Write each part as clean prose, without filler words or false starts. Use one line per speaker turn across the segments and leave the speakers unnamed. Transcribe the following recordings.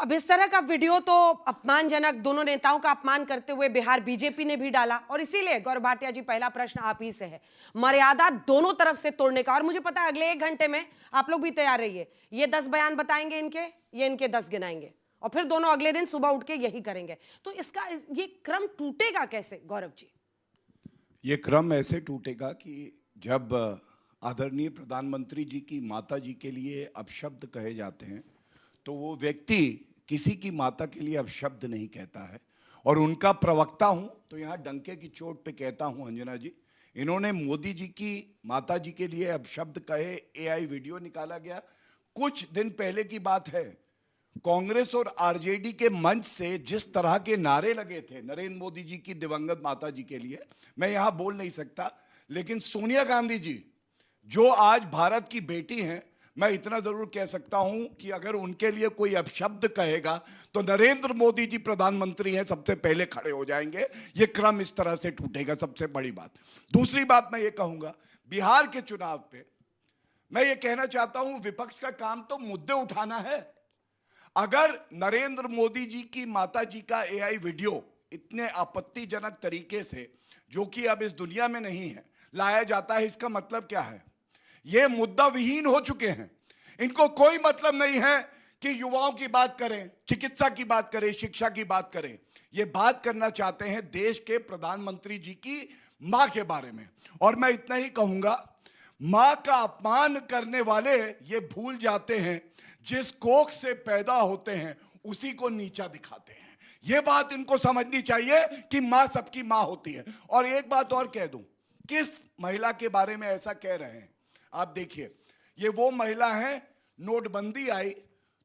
अब इस तरह का वीडियो तो अपमानजनक, दोनों नेताओं का अपमान करते हुए बिहार बीजेपी ने भी डाला और इसीलिए गौरव भाटिया जी, पहला प्रश्न आप ही से है। मर्यादा दोनों तरफ से तोड़ने का, और मुझे पता है अगले 1 घंटे में आप लोग भी तैयार रहिए। ये 10 बयान बताएंगे इनके, ये इनके 10 गिनाएंगे और फिर दोनों अगले दिन सुबह उठ के यही करेंगे। तो इसका ये क्रम टूटेगा कैसे गौरव जी?
ये क्रम ऐसे टूटेगा कि जब आदरणीय प्रधानमंत्री जी की माता जी के लिए अपशब्द कहे जाते हैं तो वो व्यक्ति किसी की माता के लिए अपशब्द नहीं कहता है। और उनका प्रवक्ता हूं तो यहाँ डंके की चोट पे कहता हूं, अंजना जी, इन्होंने मोदी जी की माता जी के लिए अपशब्द कहे, एआई वीडियो निकाला गया। कुछ दिन पहले की बात है, कांग्रेस और आरजेडी के मंच से जिस तरह के नारे लगे थे नरेंद्र मोदी जी की दिवंगत माता जी के लिए, मैं यहां बोल नहीं सकता, लेकिन सोनिया गांधी जी जो आज भारत की बेटी हैं, मैं इतना जरूर कह सकता हूं कि अगर उनके लिए कोई अपशब्द कहेगा तो नरेंद्र मोदी जी प्रधानमंत्री हैं, सबसे पहले खड़े हो जाएंगे। यह क्रम इस तरह से टूटेगा, सबसे बड़ी बात। दूसरी बात मैं ये कहूंगा, बिहार के चुनाव पे मैं ये कहना चाहता हूं, विपक्ष का काम तो मुद्दे उठाना है। अगर नरेंद्र मोदी जी की माता जी का एआई वीडियो इतने आपत्तिजनक तरीके से, जो कि अब इस दुनिया में नहीं है, लाया जाता है, इसका मतलब क्या है? ये मुद्दा विहीन हो चुके हैं। इनको कोई मतलब नहीं है कि युवाओं की बात करें, चिकित्सा की बात करें, शिक्षा की बात करें। ये बात करना चाहते हैं देश के प्रधानमंत्री जी की मां के बारे में। और मैं इतना ही कहूंगा, मां का अपमान करने वाले ये भूल जाते हैं जिस कोख से पैदा होते हैं उसी को नीचा दिखाते हैं। ये बात इनको समझनी चाहिए कि मां सबकी मां होती है। और एक बात और कह दूं, किस महिला के बारे में ऐसा कह रहे हैं आप देखिए, ये वो महिला है, नोटबंदी आई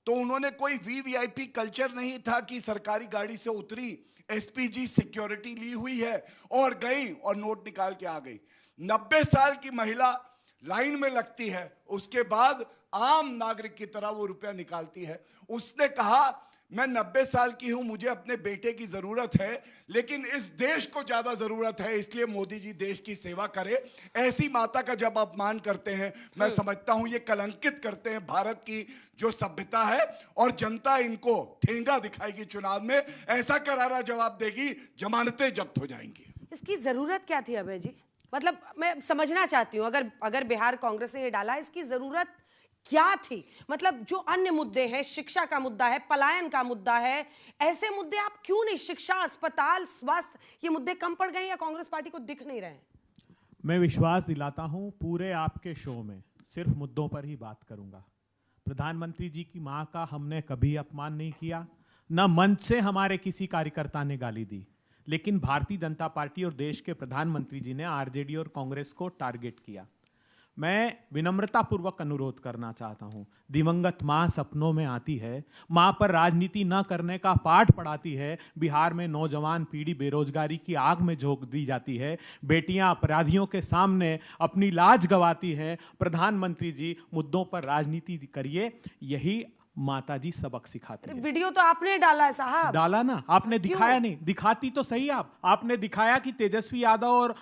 तो उन्होंने कोई वीवीआईपी कल्चर नहीं था कि सरकारी गाड़ी से उतरी, एसपीजी सिक्योरिटी ली हुई है और गई और नोट निकाल के आ गई। 90 साल की महिला लाइन में लगती है, उसके बाद आम नागरिक की तरह वो रुपया निकालती है। उसने कहा, मैं 90 साल की हूं, मुझे अपने बेटे की जरूरत है, लेकिन इस देश को ज्यादा जरूरत है, इसलिए मोदी जी देश की सेवा करे। ऐसी माता का जब अपमान करते हैं, मैं समझता हूं ये कलंकित करते हैं भारत की जो सभ्यता है, और जनता इनको ठेंगा दिखाएगी चुनाव में। ऐसा करारा जवाब देगी, जमानतें जब्त हो जाएंगी।
इसकी जरूरत क्या थी अभय जी? मतलब मैं समझना चाहती हूँ, अगर बिहार कांग्रेस ने ये डाला, इसकी जरूरत क्या थी? मतलब जो अन्य मुद्दे हैं, शिक्षा का मुद्दा है, पलायन का मुद्दा है, ऐसे मुद्दे आप क्यों नहीं, शिक्षा, अस्पताल, स्वास्थ्य, ये मुद्दे कम पड़ गए या कांग्रेस पार्टी को दिख नहीं रहे हैं?
मैं विश्वास दिलाता हूं, पूरे आपके शो में सिर्फ मुद्दों पर ही बात करूंगा। प्रधानमंत्री जी की मां का हमने कभी अपमान नहीं किया, न मंच से हमारे किसी कार्यकर्ता ने गाली दी, लेकिन भारतीय जनता पार्टी और देश के प्रधानमंत्री जी ने आरजेडी और कांग्रेस को टारगेट किया। मैं विनम्रतापूर्वक अनुरोध करना चाहता हूं, दिवंगत मां सपनों में आती है, मां पर राजनीति न करने का पाठ पढ़ाती है। बिहार में नौजवान पीढ़ी बेरोजगारी की आग में झोंक दी जाती है, बेटियां अपराधियों के सामने अपनी लाज गंवाती हैं। प्रधानमंत्री जी, मुद्दों पर राजनीति करिए, यही माता जी सबक सिखाती है।
वीडियो तो आपने डाला है साहब।
डाला ना, आपने दिखाया नहीं, दिखाती तो सही आपने दिखाया कि तेजस्वी यादव और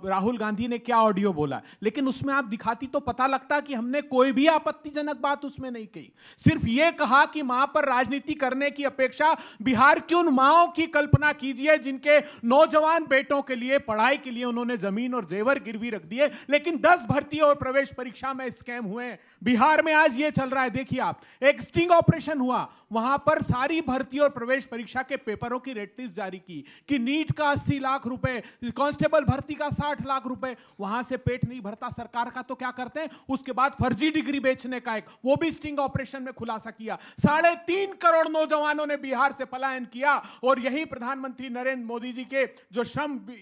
राहुल गांधी ने क्या ऑडियो बोला, लेकिन उसमें आप दिखाती तो पता लगता कि हमने कोई भी आपत्तिजनक बात उसमें नहीं कही। सिर्फ ये कहा कि मां पर राजनीति करने की अपेक्षा बिहार की उन माओं की कल्पना कीजिए जिनके नौजवान बेटों के लिए, पढ़ाई के लिए उन्होंने जमीन और जेवर गिरवी रख दिए, लेकिन 10 भर्ती और प्रवेश परीक्षा में स्कैम हुए। बिहार में आज ये चल रहा है, देखिए आप, एक स्टिंग ऑपरेशन हुआ, वहां पर सारी भर्ती और प्रवेश परीक्षा के पेपरों की रेट लिस्ट जारी की कि नीट का 80 लाख रुपए, कांस्टेबल भर्ती का 60 लाख रुपए, वहां से पेट नहीं भरता सरकार का तो क्या करते हैं, उसके बाद फर्जी डिग्री बेचने का वो भी स्टिंग ऑपरेशन में खुलासा किया। 3.5 करोड़ नौजवानों ने बिहार से पलायन किया, और यही प्रधानमंत्री नरेंद्र मोदी जी के जो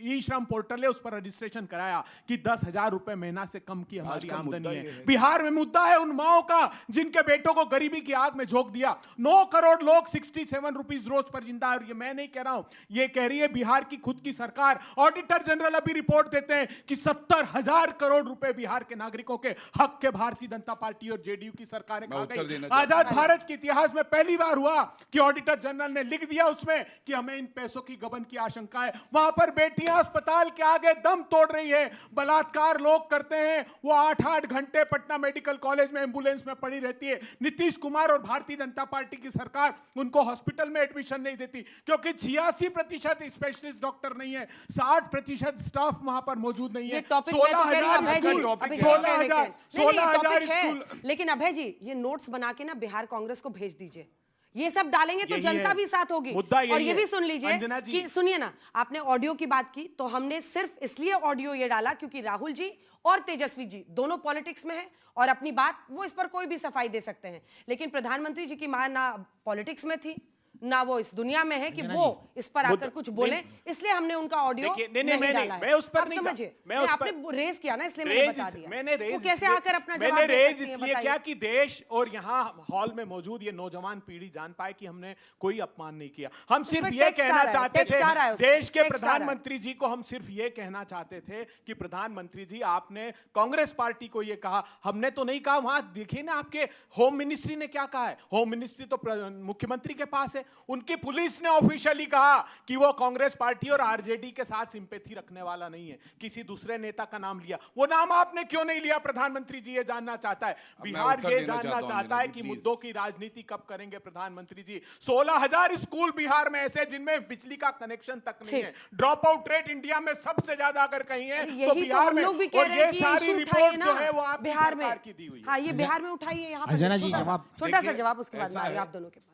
ई श्रम पोर्टल है उस पर रजिस्ट्रेशन कराया कि 10,000 रुपए महीना से कम की हमारी आमदनी है। बिहार में मुद्दा है उन माओं का जिनके बेटों को गरीबी की आग में झोंक दिया। 9 करोड़ लोग 67 रुपीज रोज पर जिंदा है। और ये मैं नहीं कह रहा हूं, ये कह रही है बिहार की खुद की सरकार। ऑडिटर जनरल अभी रिपोर्ट देते हैं कि 70,000 करोड़ रुपए बिहार के नागरिकों के हक के भारतीय जनता पार्टी और जेडीयू की सरकारें खा गई। आजाद भारत के इतिहास में पहली बार हुआ कि ऑडिटर जनरल ने लिख दिया उसमें कि हमें इन पैसों की गबन की आशंका है। वहां पर बेटियां अस्पताल के आगे दम तोड़ रही है, बलात्कार लोग करते हैं, वो 8-8 घंटे पटना मेडिकल कॉलेज में एम्बुलेंस में पड़ी रहती है। नीतीश कुमार और भारतीय जनता पार्टी की की सरकार उनको हॉस्पिटल में एडमिशन नहीं देती, क्योंकि 86% स्पेशलिस्ट डॉक्टर नहीं है, 60% स्टाफ वहां पर मौजूद नहीं है।
ये टॉपिक मैं तो कह रही हूं अभय जी,
टॉपिक
अभी
है।
16,000
है,
स्कूल।
लेकिन अभय जी ये नोट्स बना के ना बिहार कांग्रेस को भेज दीजिए, ये सब डालेंगे तो
यही
जनता
है।
भी साथ होगी।
मुद्दा यही
और ये
है।
भी सुन लीजिए
अंजना जी।
कि सुनिए ना, आपने ऑडियो की बात की तो हमने सिर्फ इसलिए ऑडियो ये डाला क्योंकि राहुल जी और तेजस्वी जी दोनों पॉलिटिक्स में हैं और अपनी बात वो इस पर कोई भी सफाई दे सकते हैं, लेकिन प्रधानमंत्री जी की मां ना पॉलिटिक्स में थी ना वो इस दुनिया में है कि वो इस पर आकर कुछ बोले, इसलिए हमने उनका ऑडियो नहीं डाला है।
मैं उस पर नहीं
समझिए,
मैं उस
आपने रेज किया ना इसलिए मैंने बता दिया।
मैंने रेज
वो कैसे आकर अपना जवाब
मैंने
दे
रेज
सकती हैं,
इसलिए
बताइए।
क्या कि देश और यहाँ हॉल में मौजूद ये नौजवान पीढ़ी जान पाए कि हमने कोई अपमान नहीं किया। हम सिर्फ
पर
ये
टेक्स्ट आ
कहना
रहा है,
चाहते
टेक्स्ट आ रहा है
थे,
उस पर,
देश के
टेक्स्ट आ रहा है।
प्रधानमंत्री जी को हम सिर्फ ये कहना चाहते थे कि प्रधानमंत्री जी आपने कांग्रेस पार्टी को ये कहा, हमने तो नहीं कहा। वहां देखिए ना आपके होम मिनिस्ट्री ने क्या कहा है, होम मिनिस्ट्री तो मुख्यमंत्री के पास है, उनकी पुलिस ने ऑफिशियली कहा कि वो कांग्रेस पार्टी और आरजेडी के साथ सिंपैथी रखने वाला नहीं है, किसी दूसरे नेता का नाम लिया। वो नाम आपने क्यों नहीं लिया? प्रधानमंत्री जी ये जानना चाहता है, बिहार ये जानना चाहता है कि मुद्दों की राजनीति कब करेंगे प्रधानमंत्री जी। 16,000 स्कूल बिहार में ऐसे जिनमें बिजली का कनेक्शन तक नहीं है, ड्रॉप आउट रेट इंडिया में सबसे ज्यादा अगर कहीं है तो बिहार में।
लोग भी कह
और
रहे
ये
हैं कि
सारी
इशू
रिपोर्ट
उठाइए
जो
ना
है वो आपकी
बिहार में।
सरकार की दी हुई है।
हाँ, ये बिहार में उठाइए, यहाँ पर
अंजना जी,
छोटा सा-
जवाब
छोटा सा
देखिए,
जवाब उसके बाद
ऐसा
में आएगा
है।
आप दोनों के पास।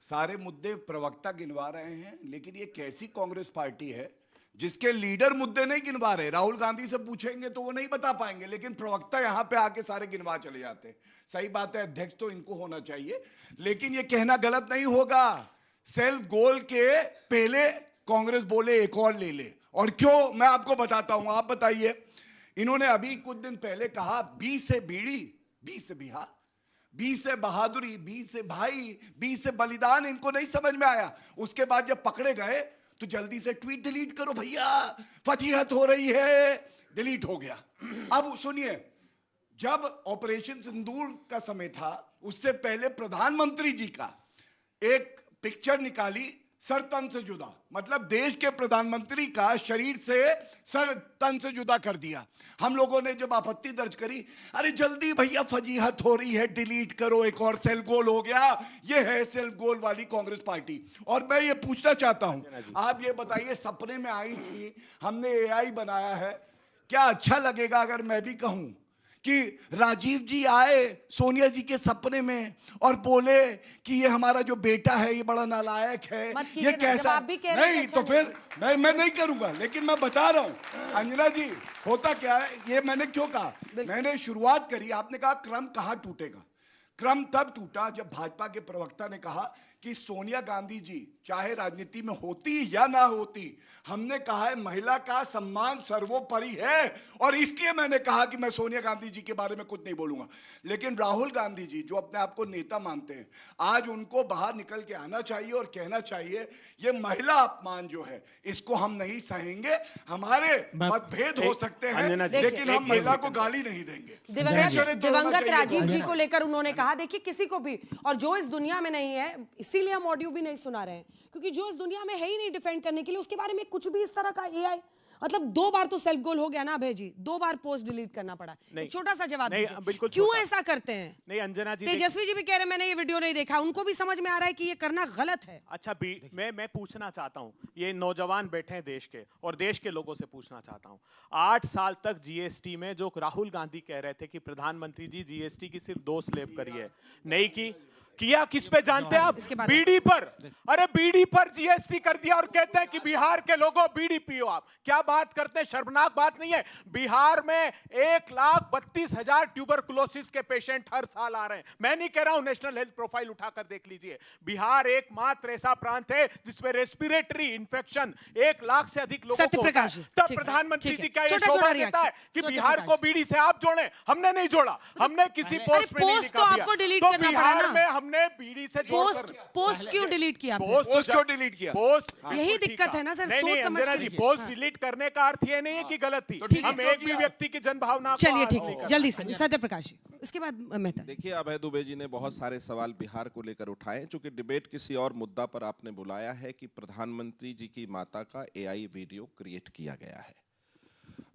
सारे मुद्दे प्रवक्ता गिनवा रहे हैं, लेकिन ये कैसी कांग्रेस पार्टी है जिसके लीडर मुद्दे नहीं गिनवा रहे? राहुल गांधी से पूछेंगे तो वो नहीं बता पाएंगे, लेकिन प्रवक्ता यहां पे आके सारे गिनवा चले जाते हैं। सही बात है, अध्यक्ष तो इनको होना चाहिए, लेकिन ये कहना गलत नहीं होगा सेल्फ गोल के पहले कांग्रेस बोले एक और ले ले। और क्यों, मैं आपको बताता हूं, आप बताइए। इन्होंने अभी कुछ दिन पहले कहा 20 से बीड़ी, 20 से बिहार, 20 से बहादुरी, 20 से भाई, 20 से बलिदान। इनको नहीं समझ में आया। उसके बाद जब पकड़े गए तो जल्दी से ट्वीट डिलीट करो भैया, फजीहत हो रही है, डिलीट हो गया। अब सुनिए, जब ऑपरेशन सिंदूर का समय था उससे पहले प्रधानमंत्री जी का एक पिक्चर निकाली सर तन से जुदा, मतलब देश के प्रधानमंत्री का शरीर से सर तन से जुदा कर दिया। हम लोगों ने जब आपत्ति दर्ज करी, अरे जल्दी भैया फजीहत हो रही है, डिलीट करो, एक और सेल्फ गोल हो गया। ये है सेल्फ गोल वाली कांग्रेस पार्टी। और मैं ये पूछना चाहता हूं, आप ये बताइए, सपने में आई थी, हमने एआई बनाया है, क्या अच्छा लगेगा अगर मैं भी कहूं कि राजीव जी आए सोनिया जी के सपने में और बोले कि ये हमारा जो बेटा है ये बड़ा नालायक है, ये कैसा?
आप भी कह रहे हैं
नहीं
कि
तो
अच्छा
फिर मैं नहीं करूंगा, लेकिन मैं बता रहा हूं अंजना जी, होता क्या है, ये मैंने क्यों कहा, मैंने शुरुआत करी, आपने कहा क्रम कहां टूटेगा। क्रम तब टूटा जब भाजपा के प्रवक्ता ने कहा कि सोनिया गांधी जी चाहे राजनीति में होती या ना होती, हमने कहा है महिला का सम्मान सर्वोपरि है, और इसलिए मैंने कहा कि मैं सोनिया गांधी जी के बारे में कुछ नहीं बोलूंगा। लेकिन राहुल गांधी जी जो अपने आप को नेता मानते हैं, आज उनको बाहर निकल के आना चाहिए और कहना चाहिए ये महिला अपमान जो है इसको हम नहीं सहेंगे। हमारे मतभेद हो सकते हैं, लेकिन हम महिला को गाली नहीं देंगे।
दिवंगत राजीव जी को लेकर उन्होंने कहा, देखिए किसी को भी, और जो इस दुनिया में नहीं है, इसीलिए हम ऑडियो भी नहीं सुना रहे हैं, क्योंकि जो इस दुनिया में है ही नहीं डिफेंड करने के लिए, उसके बारे में कुछ भी इस तरह का एआई, मतलब 2 बार तो सेल्फ गोल हो गया ना अभय जी, 2 बार पोस्ट डिलीट करना पड़ा। एक छोटा सा जवाब दीजिए, क्यों ऐसा करते हैं?
नहीं अंजना जी,
तेजस्वी जी भी कह रहे हैं मैंने ये वीडियो नहीं देखा, उनको भी समझ में आ रहा है कि ये करना गलत है।
अच्छा, मैं पूछना चाहता हूं, ये नौजवान बैठे हैं देश के, और देश के लोगों से पूछना चाहता हूं, 8 साल तक जीएसटी में जो राहुल गांधी कह रहे थे कि प्रधानमंत्री जी जीएसटी की सिर्फ 2 स्लैब करी है, नहीं की किया किस पे जानते हैं आप? बीड़ी पर। अरे बीड़ी पर जीएसटी कर दिया और कहते हैं कि बिहार के लोगों बीड़ी पियो। आप क्या बात करते हैं, शर्मनाक बात नहीं है? बिहार में 1,32,000 ट्यूबरकुलोसिस के पेशेंट हर साल आ रहे हैं। मैं नहीं कह रहा हूं, नेशनल हेल्थ प्रोफाइल उठाकर देख लीजिए। बिहार एकमात्र ऐसा प्रांत है जिसमें रेस्पिरेटरी इन्फेक्शन 1 लाख से अधिक लोगों को होता है। तब प्रधानमंत्री जी क्या ये शोभा देता है कि बिहार को बीड़ी से आप जोड़ें? हमने नहीं जोड़ा, हमने किसी पोस्ट में नहीं लिखा।
आपको डिलीट करना पड़ा ना,
हमने बीड़ी से
पोस्ट क्यों डिलीट किया?
पोस्ट क्यों डिलीट किया?
यही दिक्कत है ना सर, सोच समझ के।
पोस्ट डिलीट करने का अर्थ ये नहीं है कि गलत थी, हम एक भी व्यक्ति की जनभावना।
चलिए ठीक है, जल्दी से सत्य प्रकाश जी, इसके बाद मेहता।
देखिए, अभय दुबे जी ने बहुत सारे सवाल बिहार को लेकर उठाए। चूंकि डिबेट किसी और मुद्दा पर आपने बुलाया है कि प्रधानमंत्री जी की माता का एआई वीडियो क्रिएट किया गया है।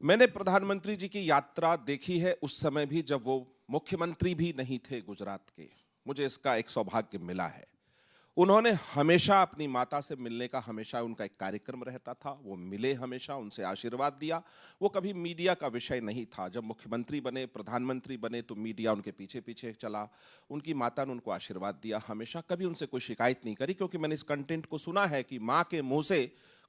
मैंने प्रधानमंत्री जी की यात्रा देखी है उस समय भी, जब वो मुख्यमंत्री भी नहीं थे गुजरात के, मुझे इसका एक सौभाग्य मिला है। उन्होंने हमेशा अपनी माता से मिलने का हमेशा उनका एक कार्यक्रम रहता था, वो मिले हमेशा, उनसे आशीर्वाद दिया। वो कभी मीडिया का विषय नहीं था। जब मुख्यमंत्री बने, प्रधानमंत्री बने तो मीडिया उनके पीछे पीछे चला। उनकी माता ने उनको आशीर्वाद दिया हमेशा, कभी उनसे कोई शिकायत नहीं करी, क्योंकि मैंने इस कंटेंट को सुना है कि माँ के मुंह से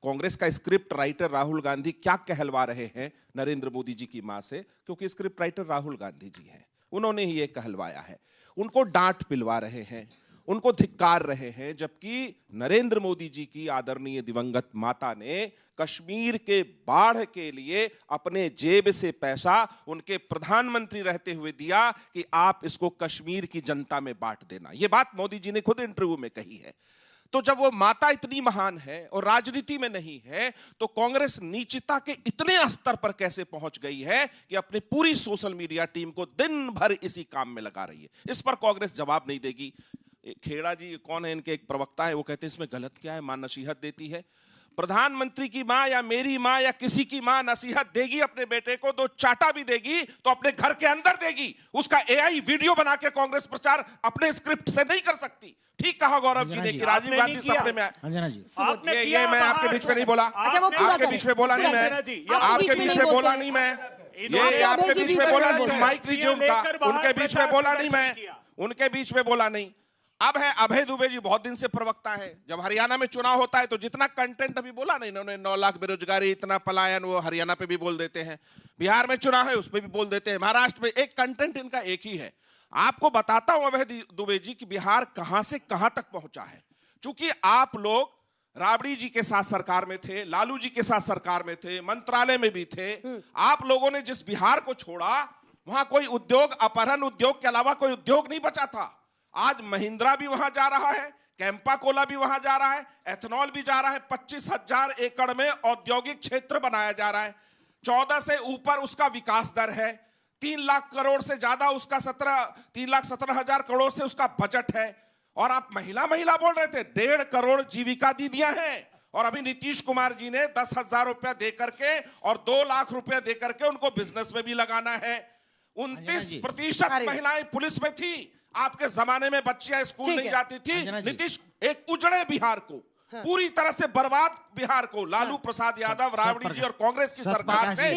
कांग्रेस का स्क्रिप्ट राइटर राहुल गांधी क्या कहलवा रहे हैं नरेंद्र मोदी जी की माँ से, क्योंकि स्क्रिप्ट राइटर राहुल गांधी जी हैं, उन्होंने ही ये कहलवाया है। उनको डांट पिलवा रहे हैं, उनको धिक्कार रहे हैं, जबकि नरेंद्र मोदी जी की आदरणीय दिवंगत माता ने कश्मीर के बाढ़ के लिए अपने जेब से पैसा उनके प्रधानमंत्री रहते हुए दिया कि आप इसको कश्मीर की जनता में बांट देना। यह बात मोदी जी ने खुद इंटरव्यू में कही है। तो जब वो माता इतनी महान है और राजनीति में नहीं है, तो कांग्रेस नीचता के इतने स्तर पर कैसे पहुंच गई है कि अपनी पूरी सोशल मीडिया टीम को दिन भर इसी काम में लगा रही है। इस पर कांग्रेस जवाब नहीं देगी। खेड़ा जी कौन है, इनके एक प्रवक्ता है, वो कहते हैं इसमें गलत क्या है, मां नसीहत देती है। प्रधानमंत्री की मां या मेरी मां या किसी की मां नसीहत देगी अपने बेटे को, दो चाटा भी देगी तो अपने घर के अंदर देगी। उसका एआई वीडियो बना के कांग्रेस प्रचार अपने स्क्रिप्ट से नहीं कर सकती। ठीक कहा गौरव जी ने कि राजीव गांधी सपने में ये मैं आपके बीच में नहीं बोला, आपके बीच में बोला नहीं मैं, आपके बीच में बोला नहीं मैं, ये आपके बीच में बोला नहीं, माइक लीजिए उनका, उनके बीच में बोला नहीं मैं, उनके बीच में बोला नहीं। अब है अभय दुबे जी बहुत दिन से प्रवक्ता है। जब हरियाणा में चुनाव होता है तो जितना कंटेंट अभी बोला नहीं इन्होंने, 9 लाख बेरोजगारी, इतना पलायन, वो हरियाणा पे भी बोल देते हैं। बिहार में चुनाव है उस पे भी बोल देते हैं। महाराष्ट्र में एक कंटेंट इनका एक ही है। आपको बताता हूं अभय दुबे जी कि बिहार कहां से कहां तक पहुंचा है। चूंकि आप लोग राबड़ी जी के साथ सरकार में थे, लालू जी के साथ सरकार में थे, मंत्रालय में भी थे। आप लोगों ने जिस बिहार को छोड़ा वहां कोई उद्योग, अपहरण उद्योग के अलावा कोई उद्योग नहीं बचा था। आज महिंद्रा भी वहां जा रहा है, कैंपा कोला भी वहां जा रहा है, एथेनॉल भी जा रहा है। 25,000 एकड़ में औद्योगिक क्षेत्र बनाया जा रहा है। 14 से ऊपर उसका विकास दर है। 3 लाख करोड़ से ज्यादा उसका 3,17,000 करोड़ से उसका बजट है। और आप महिला बोल रहे थे, 1.5 करोड़ जीविका दीदियां हैं। और अभी नीतीश कुमार जी ने 10,000 रुपया दे करके और 2 लाख रुपया दे करके उनको बिजनेस में भी लगाना है। 29% महिलाएं पुलिस में थी। आपके जमाने में बच्चियां स्कूल नहीं जाती थी। नीतीश एक उजड़े बिहार को, पूरी तरह से बर्बाद बिहार को लालू प्रसाद यादव, राबड़ी जी और कांग्रेस की सरकार से